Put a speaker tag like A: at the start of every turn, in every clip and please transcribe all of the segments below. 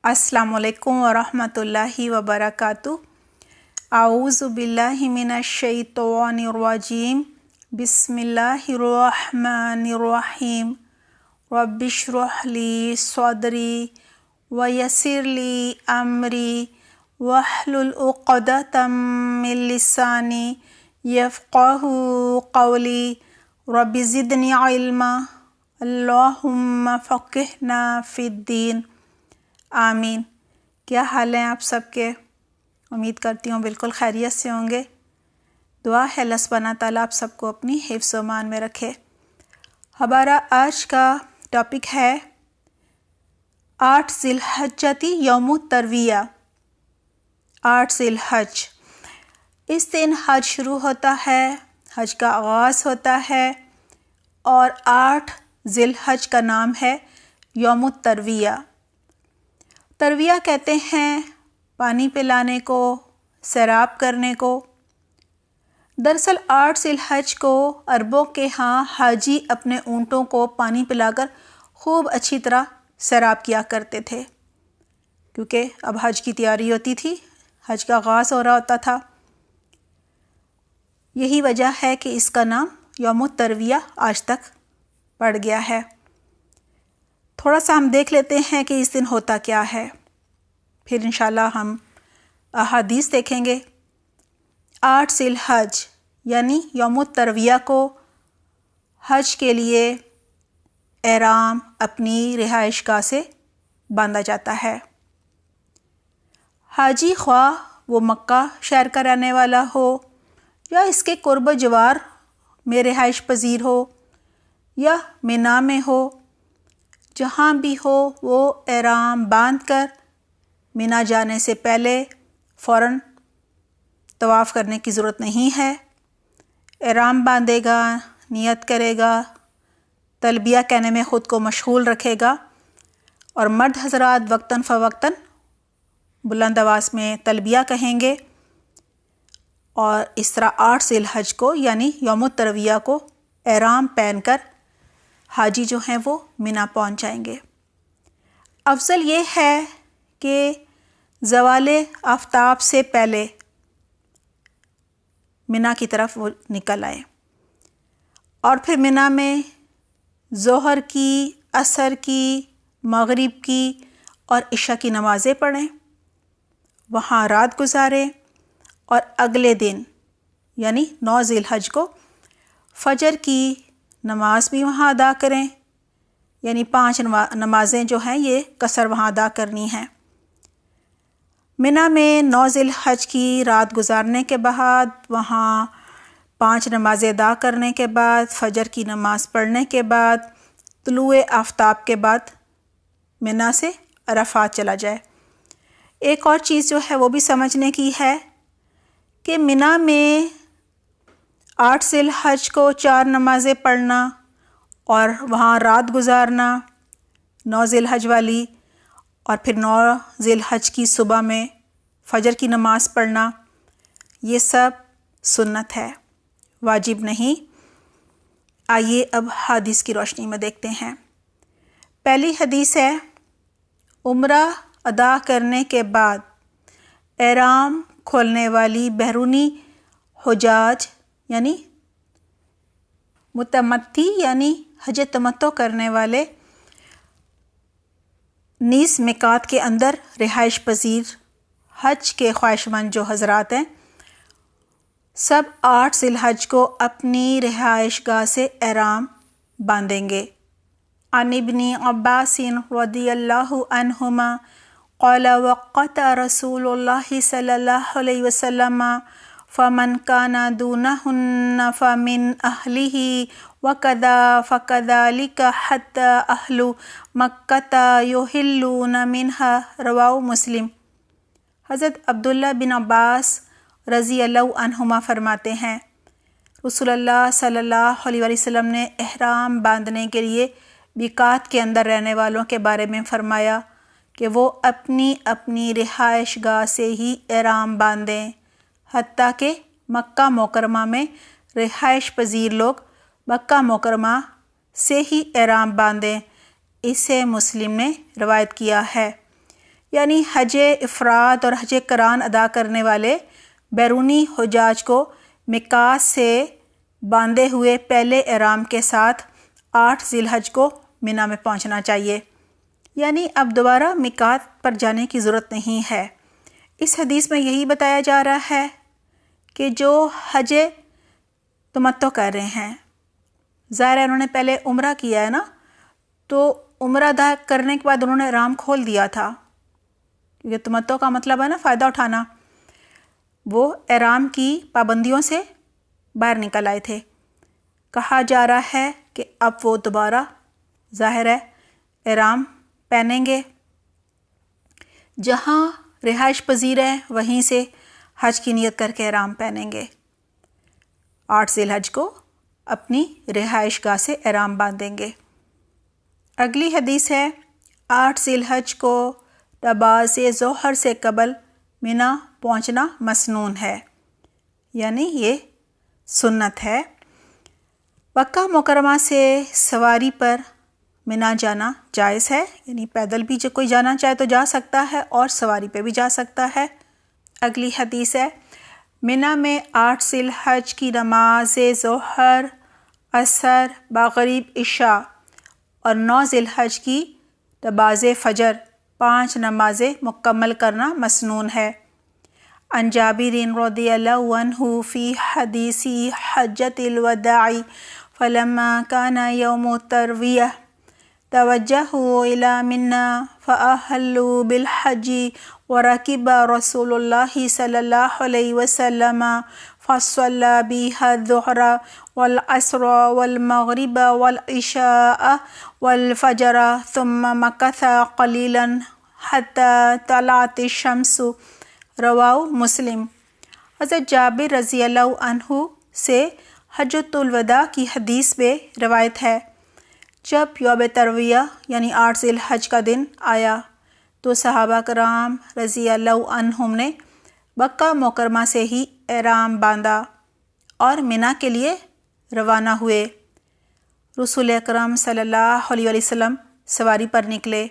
A: السلام علیکم ورحمۃ اللہ وبرکاتہ۔ اعوذ باللہ من الشیطان الرجیم، بسم اللہ الرحمن الرحیم۔ رب اشرح لی صدری ویسر لی امری واحلل عقدۃ من لسانی یفقہوا قولی۔ رب زدنی علما، اللہم فقہنا فی الدین۔ آمین۔ کیا حال ہیں آپ سب کے؟ امید کرتی ہوں بالکل خیریت سے ہوں گے۔ دعا ہے اللہ سبحانہ تعالیٰ آپ سب کو اپنی حفظ و امان میں رکھے۔ ہمارا آج کا ٹاپک ہے 8 ذی الحجۃ یوم الترویہ۔ 8 ذی الحج، اس دن حج شروع ہوتا ہے، حج کا آغاز ہوتا ہے، اور 8 ذی الحج کا نام ہے یوم الترویہ۔ ترویہ کہتے ہیں پانی پلانے کو، سیراب کرنے کو۔ دراصل 8 ذی الحج کو عربوں کے ہاں حاجی اپنے اونٹوں کو پانی پلا کر خوب اچھی طرح سیراب کیا کرتے تھے، کیونکہ اب حج کی تیاری ہوتی تھی، حج کا آغاز ہو رہا ہوتا تھا۔ یہی وجہ ہے کہ اس کا نام یوم الترویہ آج تک پڑ گیا ہے۔ تھوڑا سا ہم دیکھ لیتے ہیں کہ اس دن ہوتا کیا ہے، پھر انشاءاللہ ہم احادیث دیکھیں گے۔ 8 ذی الحج یعنی یوم الترویہ کو حج کے لیے احرام اپنی رہائش گاہ سے باندھا جاتا ہے۔ حاجی خواہ وہ مکہ شہر کا رہنے والا ہو یا اس کے قرب و جوار میں رہائش پذیر ہو یا مینا میں ہو، جہاں بھی ہو وہ احرام باندھ کر مینا جانے سے پہلے فوراً طواف کرنے کی ضرورت نہیں ہے۔ احرام باندھے گا، نیت کرے گا، تلبیہ کہنے میں خود کو مشغول رکھے گا، اور مرد حضرات وقتاً فوقتاً بلند آواز میں تلبیہ کہیں گے، اور اس طرح 8 ذی الحج کو یعنی یوم الترویہ کو احرام پہن کر حاجی جو ہیں وہ مینا پہنچ جائیں گے۔ افضل یہ ہے کہ زوال آفتاب سے پہلے مینا کی طرف وہ نکل آئے، اور پھر مینا میں ظہر کی، عصر کی، مغرب کی اور عشاء کی نمازیں پڑھیں، وہاں رات گزاریں، اور اگلے دن یعنی 9 ذی الحج کو فجر کی نماز بھی وہاں ادا کریں، یعنی 5 نمازیں جو ہیں یہ قصر وہاں ادا کرنی ہیں۔ مینا میں 9 ذی الحج کی رات گزارنے کے بعد، وہاں 5 نمازیں ادا کرنے کے بعد، فجر کی نماز پڑھنے کے بعد، طلوع آفتاب کے بعد مینا سے عرفات چلا جائے۔ ایک اور چیز جو ہے وہ بھی سمجھنے کی ہے کہ مینا میں 8 ذی الحج کو 4 نمازیں پڑھنا اور وہاں رات گزارنا 9 ذی الحج والی، اور پھر 9 ذی الحج کی صبح میں فجر کی نماز پڑھنا، یہ سب سنت ہے، واجب نہیں۔ آئیے اب حدیث کی روشنی میں دیکھتے ہیں۔ پہلی حدیث ہے، عمرہ ادا کرنے کے بعد احرام کھولنے والی بیرونی حجاج یعنی متمتی یعنی حج تمتع کرنے والے نیز میقات کے اندر رہائش پذیر حج کے خواہش مند جو حضرات ہیں، سب 8 ذی الحج کو اپنی رہائش گاہ سے احرام باندھیں گے۔ عن ابن عباس رضی اللہ عنہما قال وقت رسول اللہ صلی اللہ علیہ وسلم فمن كان دونهن فمن أهله وكذا فكذلك حتى أهل مكة يحلون منها، رواه مسلم۔ حضرت عبداللہ بن عباس رضی اللہ عنہما فرماتے ہیں، رسول اللہ صلی اللہ علیہ وسلم نے احرام باندھنے کے لیے میقات کے اندر رہنے والوں کے بارے میں فرمایا کہ وہ اپنی اپنی رہائش گاہ سے ہی احرام باندھیں، حتیٰ کہ مکہ مکرمہ میں رہائش پذیر لوگ مکہ مکرمہ سے ہی احرام باندھیں۔ اسے مسلم نے روایت کیا ہے۔ یعنی حج افراد اور حج قران ادا کرنے والے بیرونی حجاج کو میقات سے باندھے ہوئے پہلے احرام کے ساتھ 8 ذی الحج کو مینا میں پہنچنا چاہیے، یعنی اب دوبارہ میقات پر جانے کی ضرورت نہیں ہے۔ اس حدیث میں یہی بتایا جا رہا ہے کہ جو حج تمتع کر رہے ہیں، ظاہر ہے انہوں نے پہلے عمرہ کیا ہے نا، تو عمرہ ادا کرنے کے بعد انہوں نے احرام کھول دیا تھا، کیونکہ تمتع کا مطلب ہے نا فائدہ اٹھانا۔ وہ احرام کی پابندیوں سے باہر نکل آئے تھے۔ کہا جا رہا ہے کہ اب وہ دوبارہ ظاہر ہے احرام پہنیں گے، جہاں رہائش پذیر ہے وہیں سے حج کی نیت کر کے احرام پہنیں گے، 8 ذی الحج کو اپنی رہائش گاہ سے احرام باندھیں گے۔ اگلی حدیث ہے 8 ذی الحج کو نماز ظہر سے قبل مینا پہنچنا مسنون ہے، یعنی یہ سنت ہے۔ مکہ مکرمہ سے سواری پر مینا جانا جائز ہے، یعنی پیدل بھی جو کوئی جانا چاہے تو جا سکتا ہے اور سواری پہ بھی جا سکتا ہے۔ اگلی حدیث ہے مینا میں 8 ذی الحج کی نماز ظہر، عصر، مغرب، عشاء اور 9 ذی الحج کی نماز فجر 5 نمازیں مکمل کرنا مسنون ہے۔ عن جابر رضی اللہ عنہ فی حدیث حجۃ الوداع فلما كان يوم الترویہ توجہوا إلى منى فأحلوا بالحج وركب رسول الله صلی اللہ علیہ وسلم فصلى بها الظہر والعصر والمغرب والعشاء والفجر ثم مكث قليلا حتى طلعت الشمس، رواہ مسلم۔ حضرت جابر رضی اللہ عنہ سے حجۃ الوداع کی حدیث میں روایت ہے، جب یوم ترویہ یعنی 8 ذی الحج کا دن آیا تو صحابہ کرام رضی اللہ عنہم نے مکہ مکرمہ سے ہی احرام باندھا اور مینا کے لیے روانہ ہوئے۔ رسول اکرم صلی اللہ علیہ وسلم سواری پر نکلے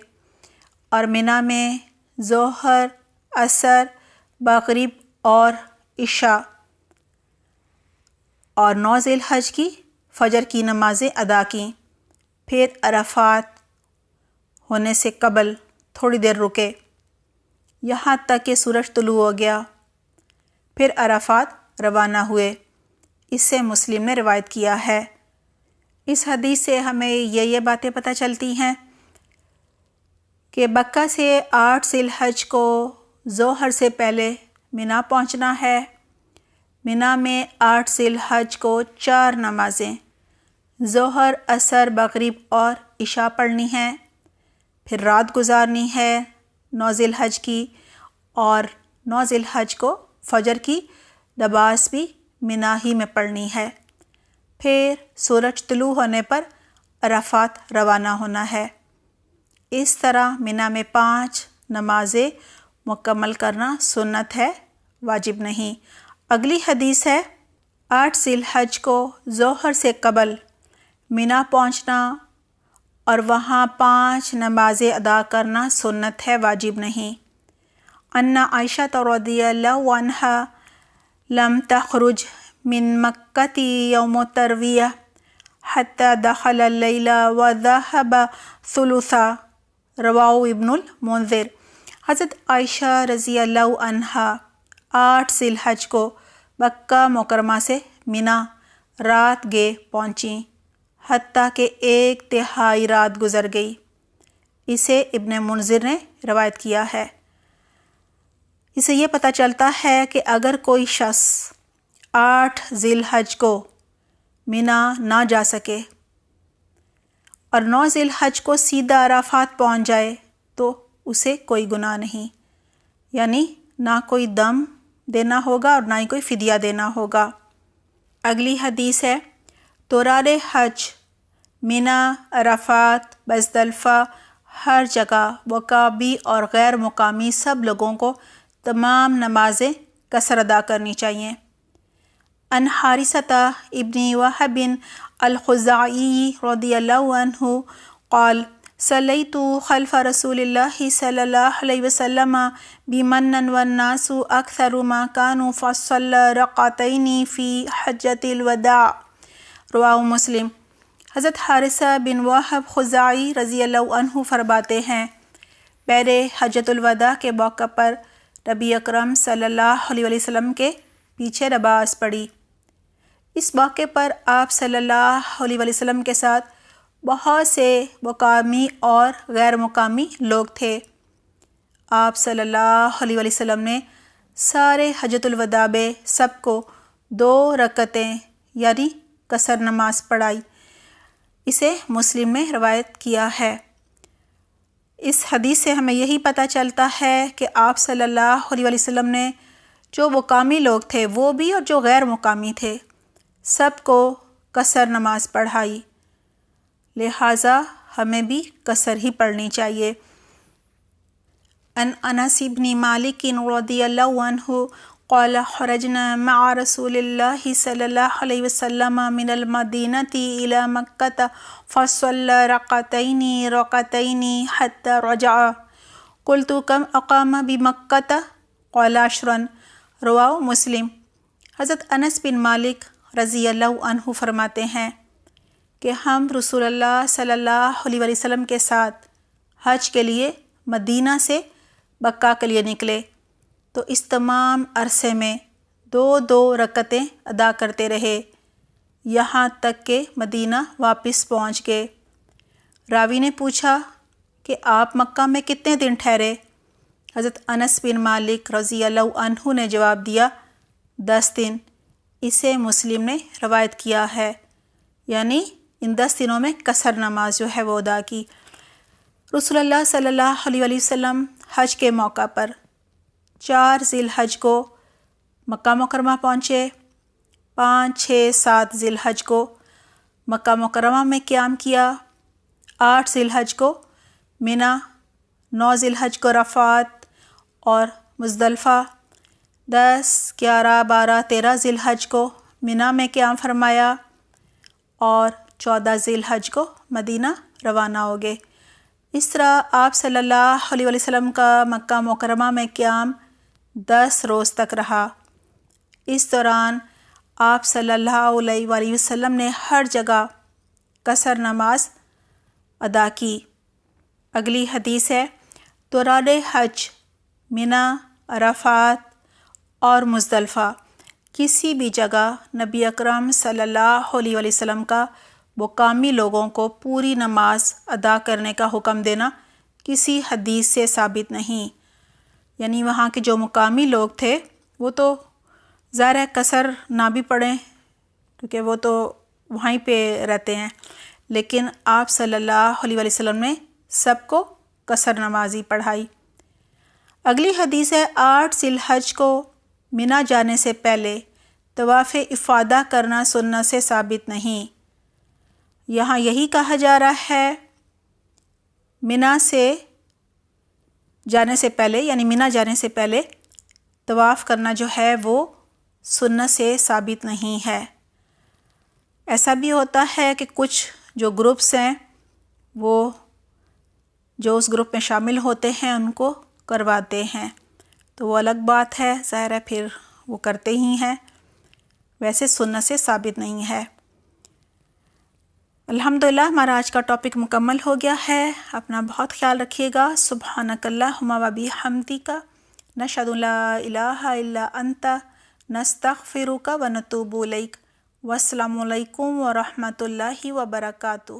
A: اور مینا میں ظہر، عصر، مغرب اور عشاء اور 9 ذی الحج کی فجر کی نمازیں ادا کیں۔ پھر عرفات ہونے سے قبل تھوڑی دیر رکے یہاں تک کہ سورج طلوع ہو گیا، پھر عرفات روانہ ہوئے۔ اس سے مسلم نے روایت کیا ہے۔ اس حدیث سے ہمیں یہ باتیں پتہ چلتی ہیں کہ مکہ سے 8 ذی الحج کو ظہر سے پہلے مینا پہنچنا ہے۔ مینا میں 8 ذی الحج کو 4 نمازیں ظہر، عصر، مغرب اور عشاء پڑھنی ہے، پھر رات گزارنی ہے 9 ذی الحج کی، اور 9 ذی الحج کو فجر کی نماز بھی مینا ہی میں پڑھنی ہے۔ پھر سورج طلوع ہونے پر عرفات روانہ ہونا ہے۔ اس طرح مینا میں 5 نمازیں مکمل کرنا سنت ہے، واجب نہیں۔ اگلی حدیث ہے 8 ذی الحج کو ظہر سے قبل مینا پہنچنا اور وہاں 5 نمازیں ادا کرنا سنت ہے، واجب نہیں۔ ان عائشہ رضی اللہ عنہا لم تخرج من مکۃ یوم الترویہ حتی دخل اللیل وذهب ثلثا، رواہ ابن المنذر۔ حضرت عائشہ رضی اللہ عنہا 8 ذی الحج کو مکہ مکرمہ سے مینا رات گئے پہنچیں حتیٰ کہ 1/3 رات گزر گئی۔ اسے ابن منذر نے روایت کیا ہے۔ اسے یہ پتہ چلتا ہے کہ اگر کوئی شخص 8 ذی الحج کو مینا نہ جا سکے اور 9 ذی الحج کو سیدھا عرفات پہنچ جائے تو اسے کوئی گناہ نہیں، یعنی نہ کوئی دم دینا ہوگا اور نہ ہی کوئی فدیہ دینا ہوگا۔ اگلی حدیث ہے دوران حج مینا، عرفات، مزدلفہ، ہر جگہ مقامی اور غیر مقامی سب لوگوں کو تمام نمازیں قصر ادا کرنی چاہیے۔ ان حارثۃ ابن وہب الخزاعی رضی اللہ عنہ قال صلیت خلف رسول اللہ صلی اللہ علیہ وسلم بمن والناس اکثر ما كانوا فصلى رکعتین فی حجۃ الوداع، رواه مسلم۔ حضرت حارثہ بن وہب خزاعی رضی اللہ عنہ فرماتے ہیں، پہلے حجۃ الوداع کے موقع پر نبی اکرم صلی اللہ علیہ وسلم کے پیچھے نماز پڑھی۔ اس موقع پر آپ صلی اللہ علیہ وسلم کے ساتھ بہت سے مقامی اور غیر مقامی لوگ تھے۔ آپ صلی اللہ علیہ وسلم نے سارے حجۃ الوداع میں سب کو 2 رکعتیں یعنی قصر نماز پڑھائی۔ اسے مسلم میں روایت کیا ہے۔ اس حدیث سے ہمیں یہی پتہ چلتا ہے کہ آپ صلی اللہ علیہ وسلم نے جو مقامی لوگ تھے وہ بھی اور جو غیر مقامی تھے سب کو قصر نماز پڑھائی، لہٰذا ہمیں بھی قصر ہی پڑھنی چاہیے۔ ان انس بن مالک رضی اللہ عنہ قال خرجنا مع رسول اللہ صلی اللہ علیہ وسلم من المدینۃ الی مکۃ فصلی رکعتین حتی رجع، قلت کم اقام بمکۃ قال 10، رواه مسلم۔ حضرت انس بن مالک رضی اللہ عنہ فرماتے ہیں کہ ہم رسول اللہ صلی اللہ علیہ وسلم کے ساتھ حج کے لیے مدینہ سے مکہ کے لیے نکلے تو اس تمام عرصے میں 2 رکعتیں ادا کرتے رہے یہاں تک کہ مدینہ واپس پہنچ گئے۔ راوی نے پوچھا کہ آپ مکہ میں کتنے دن ٹھہرے؟ حضرت انس بن مالک رضی اللہ عنہ نے جواب دیا 10 دن۔ اسے مسلم نے روایت کیا ہے، یعنی ان 10 دنوں میں قصر نماز جو ہے وہ ادا کی۔ رسول اللہ صلی اللہ علیہ وسلم حج کے موقع پر 4 ذی الحج کو مکہ مکرمہ پہنچے، 5، 6، 7 ذی الحج کو مکہ مکرمہ میں قیام کیا، 8 ذی الحج کو منی، 9 ذی الحج کو عرفات اور مزدلفہ، 10، 11، 12، 13 ذی الحج کو منی میں قیام فرمایا اور 14 ذی الحج کو مدینہ روانہ ہو گئے۔ اس طرح آپ صلی اللہ علیہ وسلم کا مکہ مکرمہ میں قیام 10 روز تک رہا۔ اس دوران آپ صلی اللہ علیہ وآلہ وسلم نے ہر جگہ قصر نماز ادا کی۔ اگلی حدیث ہے، دوران حج منی، عرفات اور مزدلفہ کسی بھی جگہ نبی اکرم صلی اللہ علیہ وسلم کا مقامی لوگوں کو پوری نماز ادا کرنے کا حکم دینا کسی حدیث سے ثابت نہیں، یعنی وہاں کے جو مقامی لوگ تھے وہ تو ظاہر ہے قصر نہ بھی پڑھیں کیونکہ وہ تو وہیں پہ رہتے ہیں، لیکن آپ صلی اللہ علیہ وسلم نے سب کو قصر نمازی پڑھائی۔ اگلی حدیث ہے، 8 ذی الحج کو منی جانے سے پہلے طواف افادہ کرنا سنت سے ثابت نہیں۔ یہاں یہی کہا جا رہا ہے منی سے جانے سے پہلے، یعنی منی جانے سے پہلے طواف کرنا جو ہے وہ سنت سے ثابت نہیں ہے۔ ایسا بھی ہوتا ہے کہ کچھ جو گروپس ہیں وہ جو اس گروپ میں شامل ہوتے ہیں ان کو کرواتے ہیں، تو وہ الگ بات ہے، ظاہر ہے پھر وہ کرتے ہی ہیں، ویسے سنت سے ثابت نہیں ہے۔ الحمدللہ ہمارا آج کا ٹاپک مکمل ہو گیا ہے۔ اپنا بہت خیال رکھیے گا۔ سبحانک اللہم و بحمدک، نشہد ان لا الہ الا انت، نستغفرک و نتوب الیک۔ والسلام علیکم ورحمۃ اللہ وبرکاتہ۔